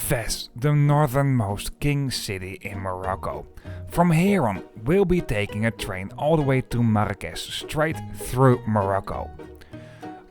Fez, the northernmost king city in Morocco. From here on, we'll be taking a train all the way to Marrakesh, straight through Morocco.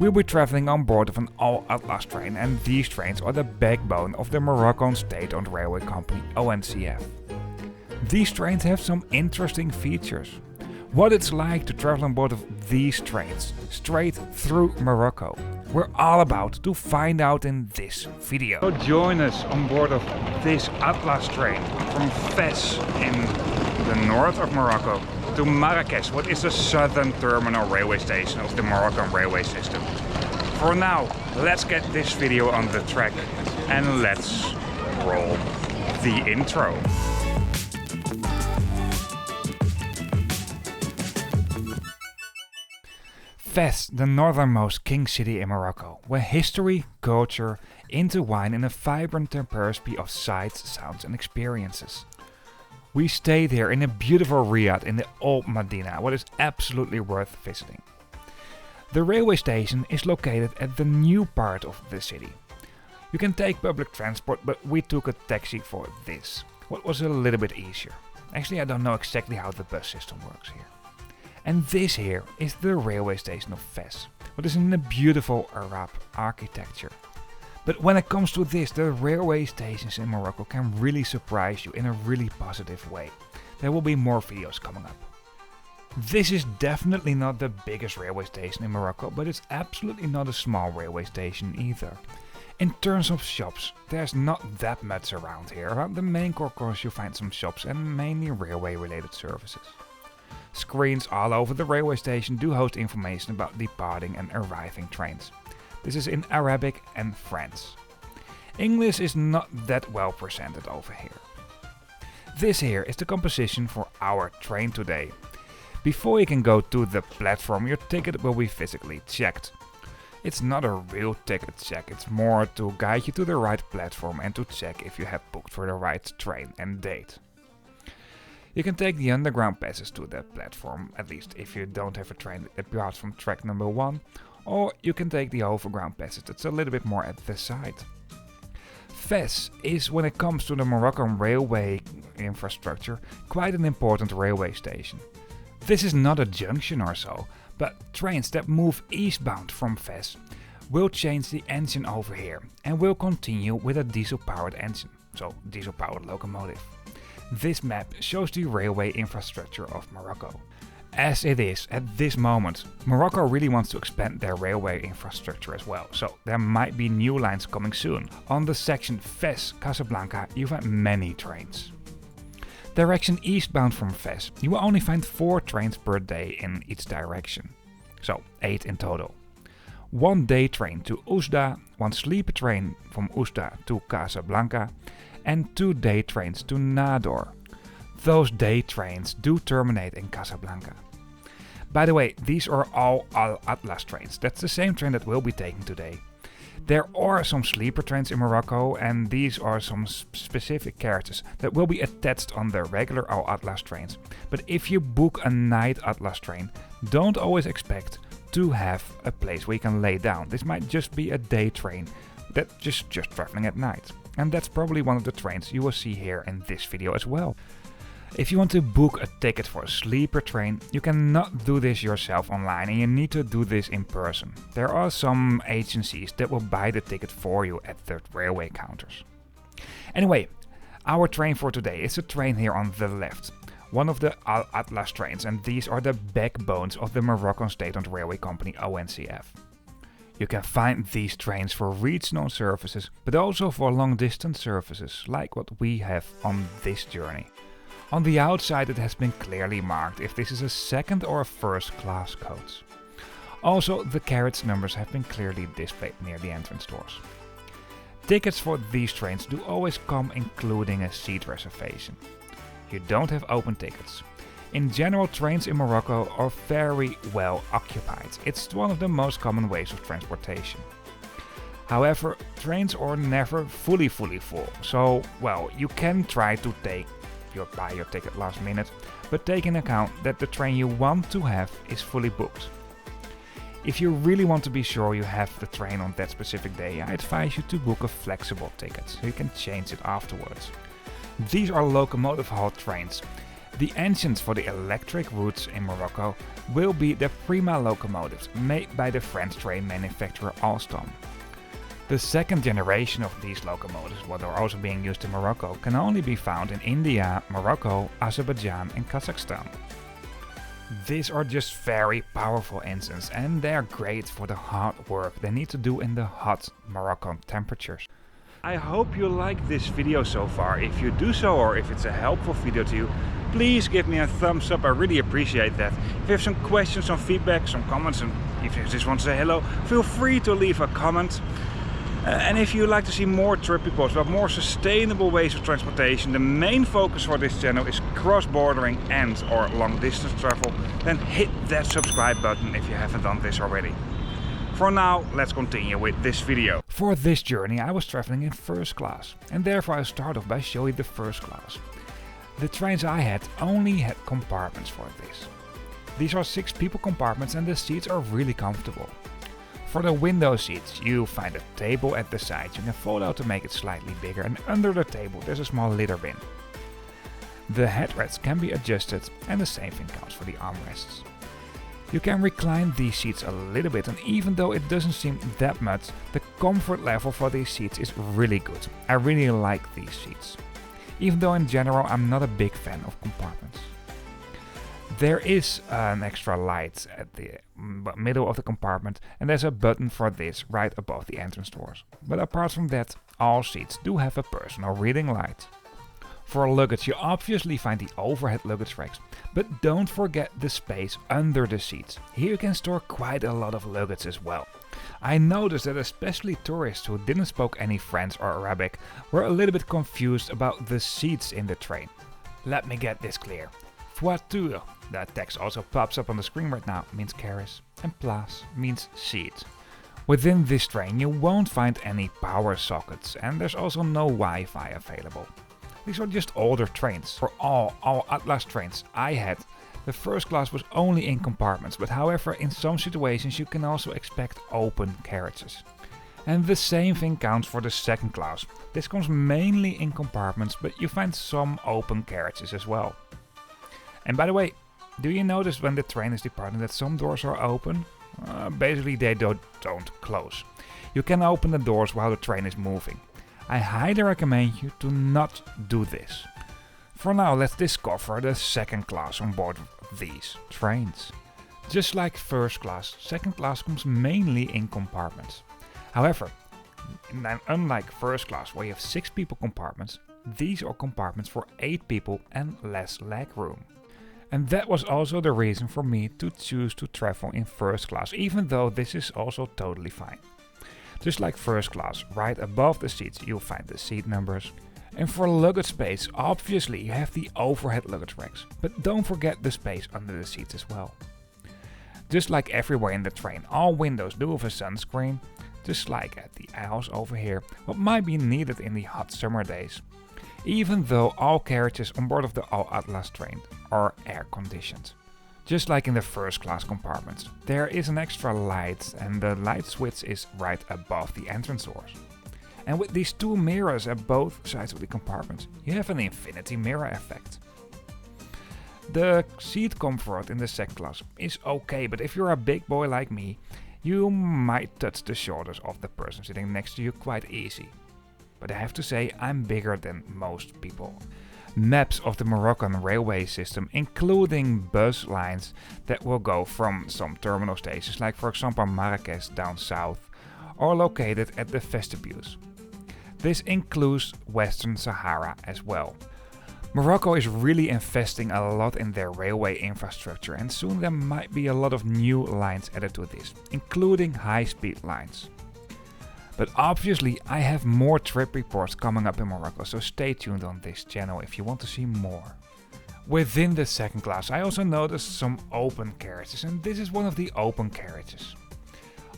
We'll be traveling on board of an all-Atlas train, and these trains are the backbone of the Moroccan state-owned railway company ONCF. These trains have some interesting features. What it's like to travel on board of these trains, straight through Morocco, we're all about to find out in this video. So join us on board of this Atlas train from Fez in the north of Morocco to Marrakesh, what is the southern terminal railway station of the Moroccan railway system. For now, let's get this video on the track and let's roll the intro. Fez, the northernmost king city in Morocco, where history, culture, intertwine in a vibrant tapestry of sights, sounds and experiences. We stayed here in a beautiful riad in the old Medina, what is absolutely worth visiting. The railway station is located at the new part of the city. You can take public transport, but we took a taxi for this, what was a little bit easier. Actually, I don't know exactly how the bus system works here. And this here is the railway station of Fez, what is in a beautiful Arab architecture. But when it comes to this, the railway stations in Morocco can really surprise you in a really positive way. There will be more videos coming up. This is definitely not the biggest railway station in Morocco, but it's absolutely not a small railway station either. In terms of shops, there's not that much around here. Around the main concourse you'll find some shops and mainly railway related services. Screens all over the railway station do host information about departing and arriving trains. This is in Arabic and French. English is not that well presented over here. This here is the composition for our train today. Before you can go to the platform, your ticket will be physically checked. It's not a real ticket check, it's more to guide you to the right platform and to check if you have booked for the right train and date. You can take the underground passes to the platform, at least if you don't have a train that departs from track number 1, or you can take the overground passage that's a little bit more at the side. Fez is, when it comes to the Moroccan railway infrastructure, quite an important railway station. This is not a junction or so, but trains that move eastbound from Fez will change the engine over here and will continue with a diesel-powered engine, so diesel-powered locomotive. This map shows the railway infrastructure of Morocco. As it is at this moment, Morocco really wants to expand their railway infrastructure as well, so there might be new lines coming soon. On the section Fez Casablanca you find many trains. Direction eastbound from Fez, you will only find 4 trains per day in each direction, so 8 in total. 1 day train to Oujda, 1 sleeper train from Oujda to Casablanca, and 2 day trains to Nador. Those day trains do terminate in Casablanca. By the way, these are all Al-Atlas trains, that's the same train that we'll be taking today. There are some sleeper trains in Morocco, and these are some specific characters that will be attached on the regular Al-Atlas trains. But if you book a night Atlas train, don't always expect to have a place where you can lay down. This might just be a day train that's just traveling at night. And that's probably one of the trains you will see here in this video as well. If you want to book a ticket for a sleeper train, you cannot do this yourself online and you need to do this in person. There are some agencies that will buy the ticket for you at the railway counters. Anyway, our train for today is a train here on the left. One of the Al-Atlas trains, and these are the backbones of the Moroccan state-owned railway company ONCF. You can find these trains for regional services, but also for long-distance services, like what we have on this journey. On the outside it has been clearly marked if this is a second or a first class coach. Also, the carriage numbers have been clearly displayed near the entrance doors. Tickets for these trains do always come including a seat reservation. You don't have open tickets. In general, trains in Morocco are very well occupied. It's one of the most common ways of transportation. However, trains are never fully full, so well, you can try to buy your ticket last minute, but take into account that the train you want to have is fully booked. If you really want to be sure you have the train on that specific day, I advise you to book a flexible ticket so you can change it afterwards. These are locomotive hauled trains. The engines for the electric routes in Morocco will be the Prima locomotives made by the French train manufacturer Alstom. The second generation of these locomotives, what are also being used in Morocco, can only be found in India, Morocco, Azerbaijan and Kazakhstan. These are just very powerful engines and they are great for the hard work they need to do in the hot Moroccan temperatures. I hope you like this video so far. If you do so, or if it's a helpful video to you, please give me a thumbs up, I really appreciate that. If you have some questions, some feedback, some comments, and if you just want to say hello, feel free to leave a comment. And if you'd like to see more trip reports about more sustainable ways of transportation, the main focus for this channel is cross-bordering and or long distance travel, then hit that subscribe button if you haven't done this already. For now, let's continue with this video. For this journey I was traveling in first class, and therefore I start off by showing the first class. The trains I had only had compartments for this. These are 6 people compartments and the seats are really comfortable. For the window seats, you find a table at the side. You can fold out to make it slightly bigger, and under the table there's a small litter bin. The headrests can be adjusted and the same thing counts for the armrests. You can recline these seats a little bit, and even though it doesn't seem that much, the comfort level for these seats is really good. I really like these seats. Even though in general I'm not a big fan of compartments. There is an extra light at the middle of the compartment and there's a button for this right above the entrance doors. But apart from that, all seats do have a personal reading light. For luggage you obviously find the overhead luggage racks, but don't forget the space under the seats. Here you can store quite a lot of luggage as well. I noticed that especially tourists who didn't speak any French or Arabic were a little bit confused about the seats in the train. Let me get this clear. Voiture, that text also pops up on the screen right now, means carriage, and place means seat. Within this train you won't find any power sockets and there's also no Wi-Fi available. These are just older trains. For all Atlas trains I had, the first class was only in compartments, but however in some situations you can also expect open carriages. And the same thing counts for the second class. This comes mainly in compartments, but you find some open carriages as well. And by the way, do you notice when the train is departing that some doors are open? Basically they don't close. You can open the doors while the train is moving. I highly recommend you to not do this. For now let's discover the second class on board these trains. Just like first class, second class comes mainly in compartments. However, unlike first class where you have 6 people compartments, these are compartments for 8 people and less leg room. And that was also the reason for me to choose to travel in first class, even though this is also totally fine. Just like first class, right above the seats you'll find the seat numbers. And for luggage space, obviously you have the overhead luggage racks, but don't forget the space under the seats as well. Just like everywhere in the train, all windows do have a sunscreen, just like at the aisles over here, what might be needed in the hot summer days. Even though all carriages on board of the All Atlas train are air conditioned. Just like in the first class compartments, there is an extra light and the light switch is right above the entrance doors. And with these 2 mirrors at both sides of the compartments, you have an infinity mirror effect. The seat comfort in the second class is okay, but if you're a big boy like me, you might touch the shoulders of the person sitting next to you quite easy. But I have to say I'm bigger than most people. Maps of the Moroccan railway system, including bus lines that will go from some terminal stations like for example Marrakesh down south, are located at the vestibules. This includes Western Sahara as well. Morocco is really investing a lot in their railway infrastructure and soon there might be a lot of new lines added to this, including high-speed lines. But obviously I have more trip reports coming up in Morocco, so stay tuned on this channel if you want to see more. Within the second class I also noticed some open carriages, and this is one of the open carriages.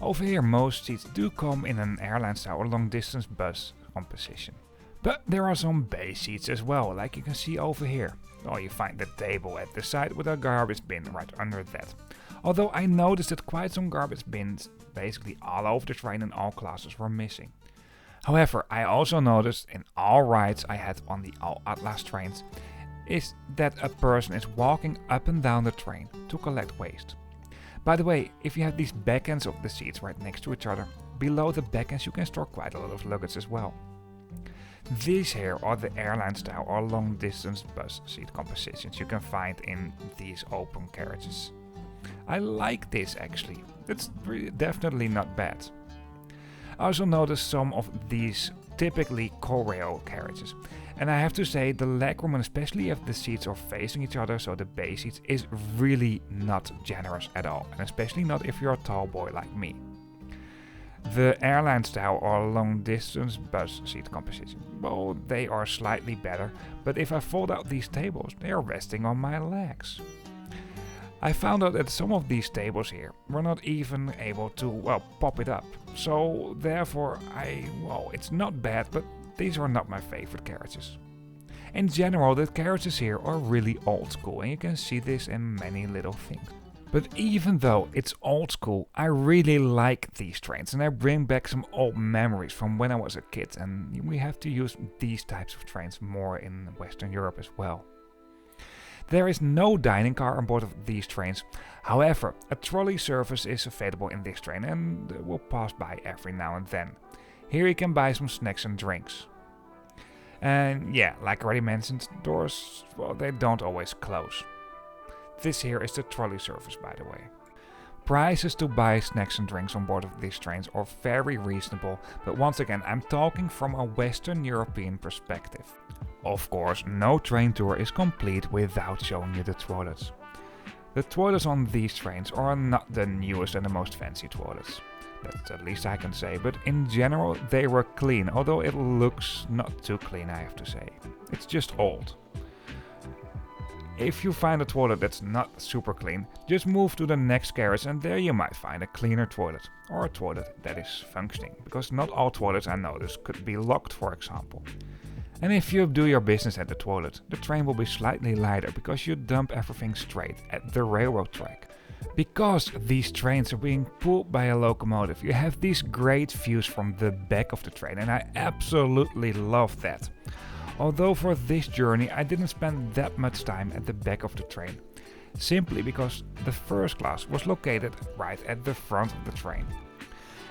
Over here most seats do come in an airline style or long distance bus composition. But there are some bay seats as well, like you can see over here. Oh, you find the table at the side with a garbage bin right under that. Although I noticed that quite some garbage bins basically all over the train and all classes were missing. However, I also noticed in all rides I had on the All Atlas trains is that a person is walking up and down the train to collect waste. By the way, if you have these backends of the seats right next to each other, below the backends you can store quite a lot of luggage as well. These here are the airline style or long distance bus seat compositions you can find in these open carriages. I like this actually, it's definitely not bad. I also noticed some of these typically Corail carriages, and I have to say the legroom, and especially if the seats are facing each other, so the base seats, is really not generous at all, and especially not if you're a tall boy like me. The airline style or long distance bus seat composition, well, they are slightly better, but if I fold out these tables, they are resting on my legs. I found out that some of these tables here were not even able to, well, pop it up. So therefore it's not bad, but these are not my favorite carriages. In general, the carriages here are really old school, and you can see this in many little things. But even though it's old school, I really like these trains, and I bring back some old memories from when I was a kid, and we have to use these types of trains more in Western Europe as well. There is no dining car on board of these trains. However, a trolley service is available in this train and will pass by every now and then. Here you can buy some snacks and drinks. And yeah, like already mentioned, doors, well, they don't always close. This here is the trolley service, by the way. Prices to buy snacks and drinks on board of these trains are very reasonable, but once again, I'm talking from a Western European perspective. Of course, no train tour is complete without showing you the toilets. The toilets on these trains are not the newest and the most fancy toilets. That's at least I can say, but in general they were clean, although it looks not too clean, I have to say. It's just old. If you find a toilet that's not super clean, just move to the next carriage and there you might find a cleaner toilet, or a toilet that is functioning, because not all toilets I noticed could be locked, for example. And if you do your business at the toilet, the train will be slightly lighter because you dump everything straight at the railroad track. Because these trains are being pulled by a locomotive, you have these great views from the back of the train, and I absolutely love that. Although for this journey I didn't spend that much time at the back of the train, simply because the first class was located right at the front of the train.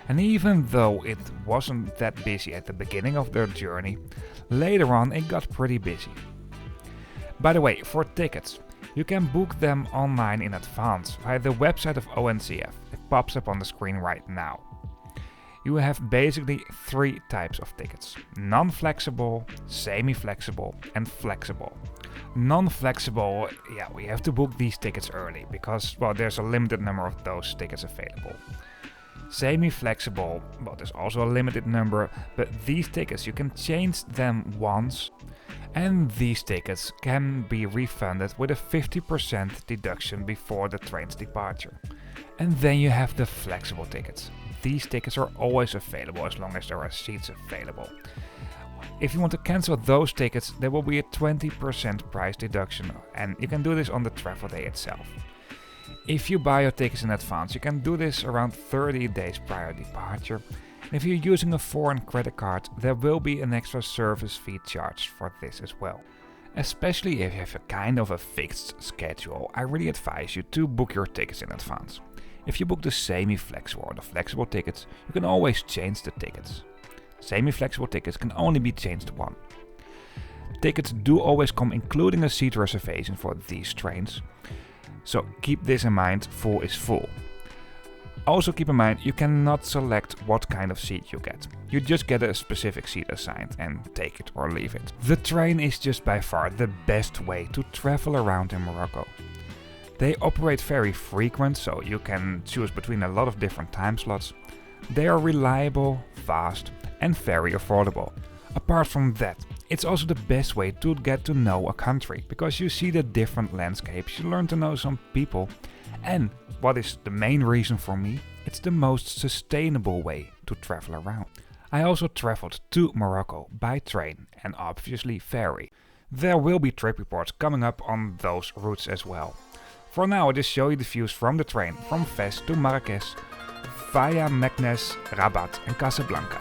And even though it wasn't that busy at the beginning of their journey, later on it got pretty busy. By the way, for tickets, you can book them online in advance via the website of ONCF. It pops up on the screen right now. You have basically three types of tickets: non-flexible, semi-flexible and flexible. Non-flexible, yeah, we have to book these tickets early because, well, there's a limited number of those tickets available. Semi-flexible, well, there's also a limited number, but these tickets you can change them once, and these tickets can be refunded with a 50% deduction before the train's departure. And then you have the flexible tickets. These tickets are always available as long as there are seats available. If you want to cancel those tickets, there will be a 20% price deduction, and you can do this on the travel day itself. If you buy your tickets in advance, you can do this around 30 days prior departure. And if you're using a foreign credit card, there will be an extra service fee charged for this as well. Especially if you have a kind of a fixed schedule, I really advise you to book your tickets in advance. If you book the semi-flexible or the flexible tickets, you can always change the tickets. Semi-flexible tickets can only be changed once. Tickets do always come including a seat reservation for these trains, so keep this in mind, full is full. Also keep in mind, you cannot select what kind of seat you get. You just get a specific seat assigned and take it or leave it. The train is just by far the best way to travel around in Morocco. They operate very frequent, so you can choose between a lot of different time slots. They are reliable, fast and very affordable. Apart from that, it's also the best way to get to know a country, because you see the different landscapes, you learn to know some people, and what is the main reason for me, it's the most sustainable way to travel around. I also traveled to Morocco by train and obviously ferry. There will be trip reports coming up on those routes as well. For now I just show you the views from the train from Fez to Marrakesh via Meknes, Rabat and Casablanca.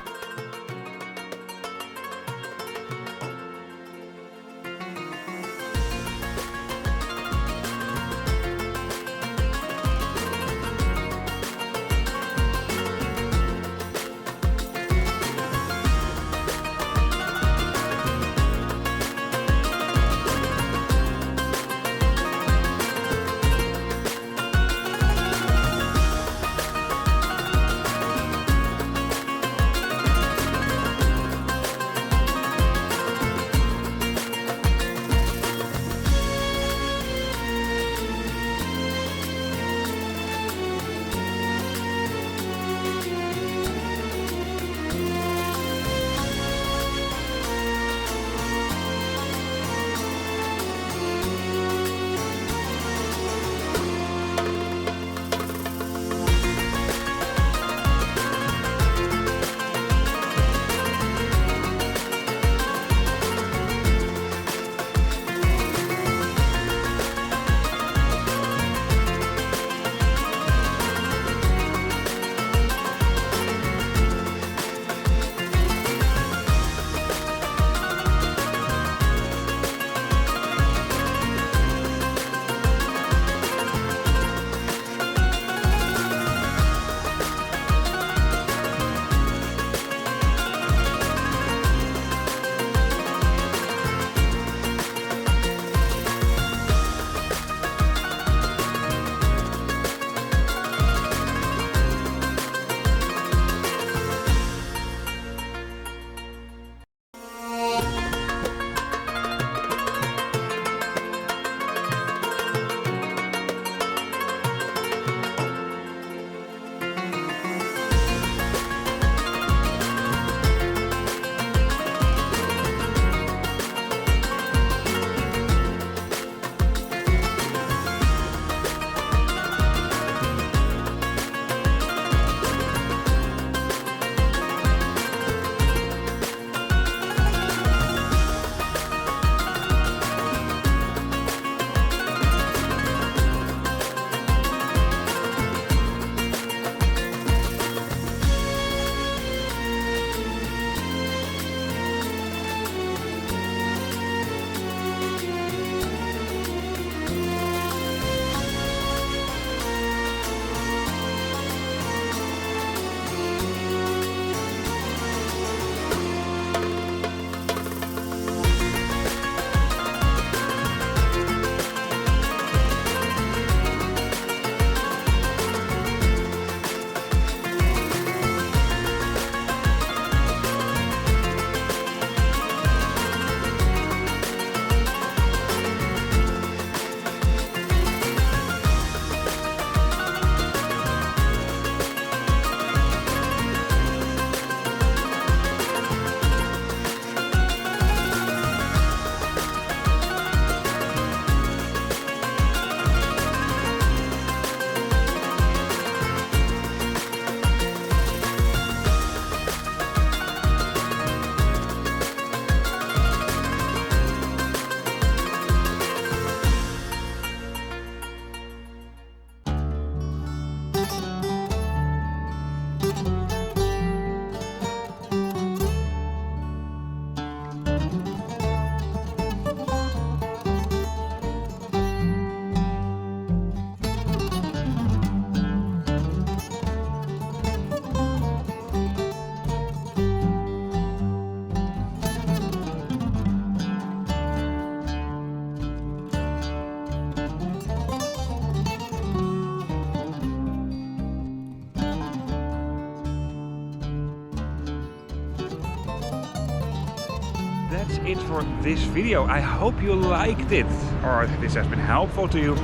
That's it for this video. I hope you liked it, or this has been helpful to you.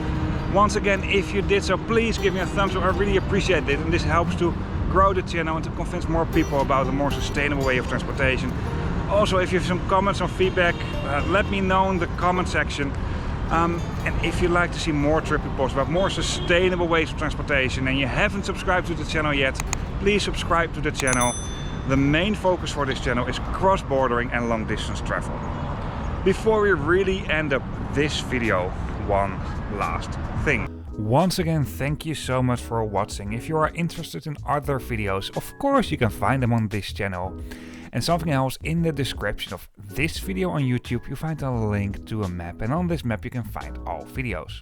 Once again, if you did so, please give me a thumbs up. I really appreciate it, and this helps to grow the channel and to convince more people about a more sustainable way of transportation. Also, if you have some comments or feedback, let me know in the comment section. And if you'd like to see more trip reports about more sustainable ways of transportation and you haven't subscribed to the channel yet, please subscribe to the channel. The main focus for this channel is cross-bordering and long-distance travel. Before we really end up this video, one last thing. Once again, thank you so much for watching. If you are interested in other videos, of course you can find them on this channel. And something else, in the description of this video on YouTube you find a link to a map, and on this map you can find all videos.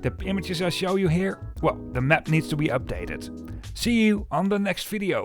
The images I show you here, well, the map needs to be updated. See you on the next video.